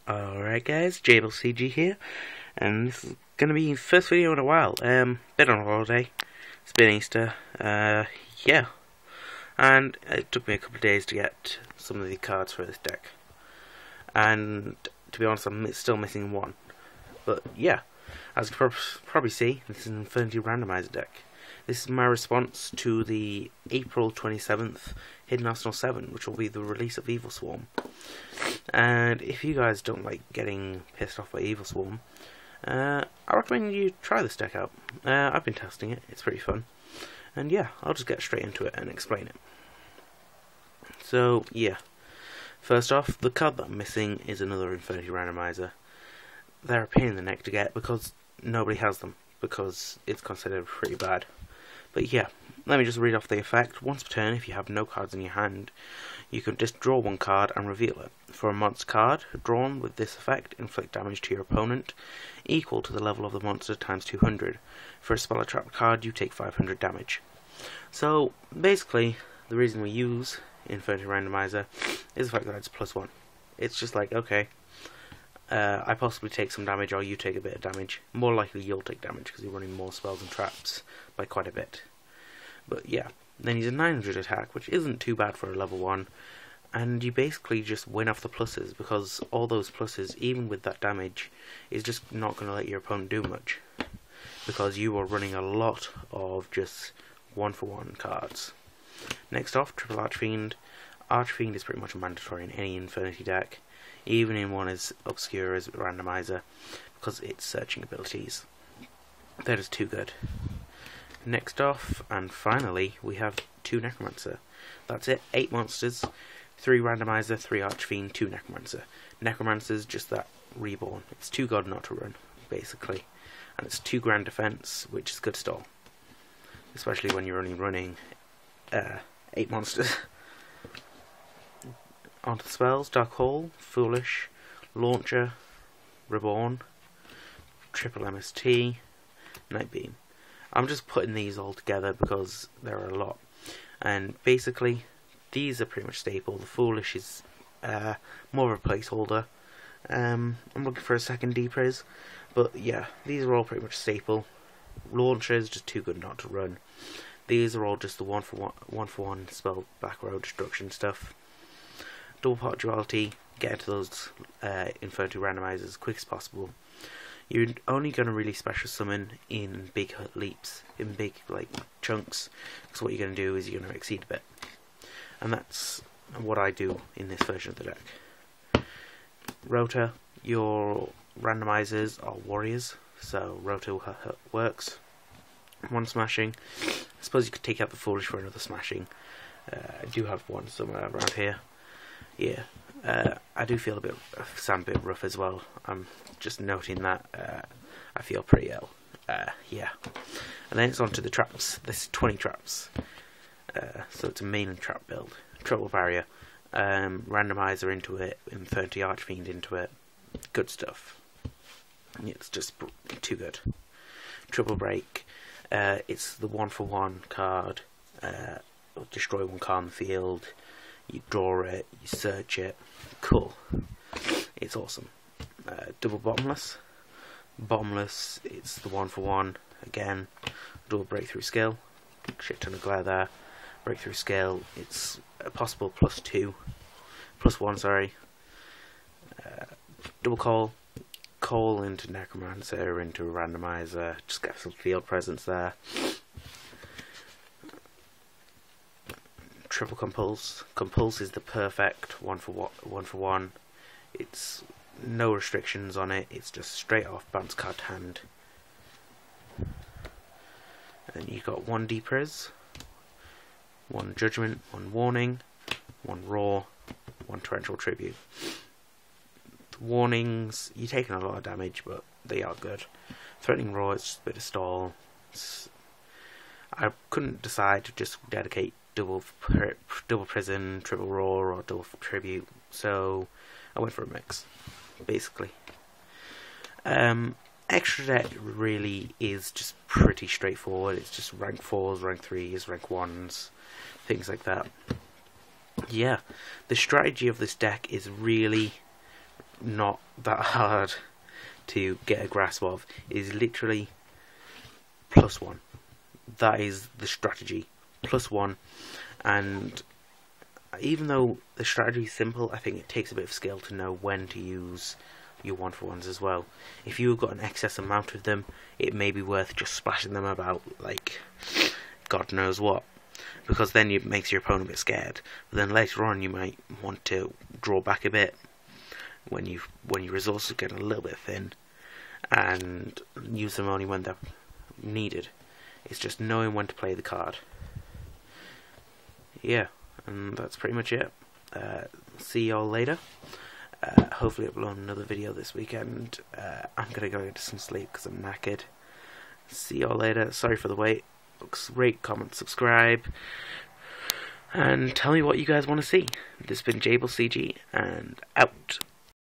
Alright guys, JableCG here, and this is going to be the first video in a while. Been on holiday, it's been Easter, yeah, and it took me a couple of days to get some of the cards for this deck, and to be honest I'm still missing one, but yeah, as you can probably see, this is an Infernity randomizer deck. This is my response to the April 27th Hidden Arsenal 7, which will be the release of Evil Swarm. And if you guys don't like getting pissed off by Evil Swarm, I recommend you try this deck out. I've been testing it, it's pretty fun. And yeah, I'll just get straight into it and explain it. So yeah, first off, the card that I'm missing is another Infernity randomizer. They're a pain in the neck to get because nobody has them, because it's considered pretty bad. But yeah, let me just read off the effect. Once per turn, if you have no cards in your hand, you can just draw one card and reveal it. For a monster card drawn with this effect, inflict damage to your opponent equal to the level of the monster times 200. For a spell or trap card, you take 500 damage. So basically, the reason we use Infernity Randomizer is the fact that it's +1. It's just like, okay, I possibly take some damage or you take a bit of damage. More likely you'll take damage because you're running more spells and traps by quite a bit. But yeah, then he's a 900 attack, which isn't too bad for a level 1, and you basically just win off the pluses, because all those pluses, even with that damage, is just not going to let your opponent do much, because you are running a lot of just 1-for-1 cards. Next off, Triple Archfiend. Archfiend is pretty much mandatory in any Infernity deck, even in one as obscure as Randomizer, because its searching abilities. That is too good. Next off, and finally, we have 2 Necromancer. That's it, 8 monsters, 3 Randomizer, 3 Archfiend, 2 Necromancer. Necromancer's just that reborn. It's too good not to run, basically. And it's 2 grand defense, which is good stall. Especially when you're only running 8 monsters. Onto the spells, Dark Hole, Foolish, Launcher, Reborn, Triple MST, Night Beam. I'm just putting these all together because there are a lot, and basically these are pretty much staple. The Foolish is more of a placeholder. I'm looking for a second Depriz, but yeah, these are all pretty much staple. Launcher is just too good not to run. These are all just the one for one spell back row destruction stuff. Double Pot Duality, get into those Infernity randomizers as quick as possible. You're only going to really special summon in big leaps, in big like chunks, because what you're going to do is you're going to exceed a bit. And that's what I do in this version of the deck. Rota, your randomizers are warriors, so Rota works. 1 smashing. I suppose you could take out the Foolish for another smashing. I do have one somewhere around here. Yeah. I do feel sound a bit rough as well. I'm just noting that I feel pretty ill. Yeah. And then it's on to the traps. This is 20 traps. So it's a main trap build. Triple Barrier. Randomizer into it. Infernity Archfiend into it. Good stuff. It's just too good. Triple Break. It's the 1-for-1 card. Destroy 1 card on the field. You draw it, you search it, cool. It's awesome. Double Bottomless. Bottomless, it's the 1-for-1, again, double Breakthrough Skill. Shit ton of glare there. Breakthrough Skill, it's a possible +1, sorry. Double Call. Call into Necromancer, into Randomizer, just get some field presence there. Triple Compulse. Compulse is the perfect 1-for-1. It's no restrictions on it. It's just straight off bounce card to hand. And you got 1 Depriz, 1 Judgment, 1 Warning, 1 Roar, 1 Torrential Tribute. The warnings, you're taking a lot of damage, but they are good. Threatening Roar is just a bit of stall. I couldn't decide to just dedicate double prison, triple roar, or double tribute, so I went for a mix, basically. Extra deck really is just pretty straightforward. It's just rank 4s, rank 3s, rank 1s, things like that. Yeah, the strategy of this deck is really not that hard to get a grasp of. It is literally +1. That is the strategy. +1. And even though the strategy is simple, I think it takes a bit of skill to know when to use your 1-for-1s as well. If you've got an excess amount of them, it may be worth just splashing them about like God knows what, because then it makes your opponent a bit scared. But then later on you might want to draw back a bit when your resources get a little bit thin, and use them only when they're needed. It's just knowing when to play the card. Yeah, and that's pretty much it. See y'all later. Hopefully upload another video this weekend. I'm gonna go get some sleep because I'm knackered. See y'all later. Sorry for the wait. Rate, comment, subscribe, and tell me what you guys want to see. This has been JableCG, and out.